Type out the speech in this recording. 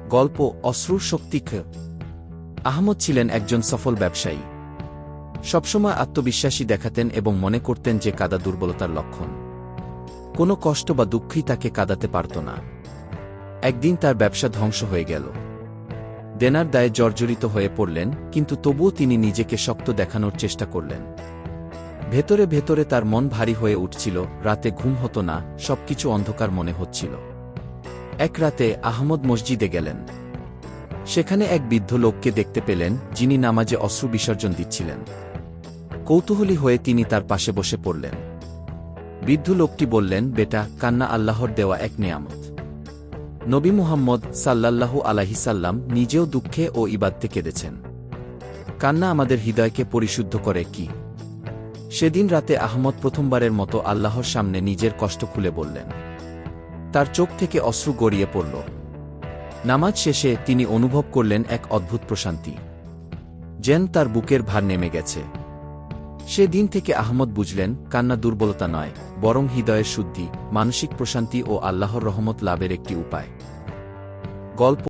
গল্প অশ্রুর শক্তি। আহমদ ছিলেন একজন সফল ব্যবসায়ী। সবসময় আত্মবিশ্বাসী দেখাতেন এবং মনে করতেন যে কাদা দুর্বলতার লক্ষণ। কোনো কষ্ট বা দুঃখই তাকে কাঁদাতে পারত না। একদিন তার ব্যবসা ধ্বংস হয়ে গেল। দেনার দায়ে জর্জরিত হয়ে পড়লেন, কিন্তু তবুও তিনি নিজেকে শক্ত দেখানোর চেষ্টা করলেন। ভেতরে ভেতরে তার মন ভারী হয়ে উঠছিল, রাতে ঘুম হতো না, সবকিছু অন্ধকার মনে হচ্ছিল। এক রাতে আহমদ মসজিদে গেলেন। সেখানে এক বৃদ্ধ লোককে দেখতে পেলেন, যিনি নামাজে অশ্রু বিসর্জন দিচ্ছিলেন। কৌতূহলী হয়ে তিনি তার পাশে বসে পড়লেন। বৃদ্ধ লোকটি বললেন, বেটা, কান্না আল্লাহর দেওয়া এক নেয়ামত। নবী মুহাম্মদ সাল্লাল্লাহু আলাইহি সাল্লাম নিজেও দুঃখে ও ইবাদতে কেঁদেছেন। কান্না আমাদের হৃদয়কে পরিশুদ্ধ করে কি? সেদিন রাতে আহমদ প্রথমবারের মতো আল্লাহর সামনে নিজের কষ্ট খুলে বললেন। তার চোখ থেকে অশ্রু গড়িয়ে পড়ল। নামাজ শেষে তিনি অনুভব করলেন এক অদ্ভুত প্রশান্তি, যেন তার বুকের ভার নেমে গেছে। সে দিন থেকে আহমদ বুঝলেন, কান্না দুর্বলতা নয়, বরং হৃদয়ের শুদ্ধি, মানসিক প্রশান্তি ও আল্লাহর রহমত লাভের একটি উপায়। গল্প।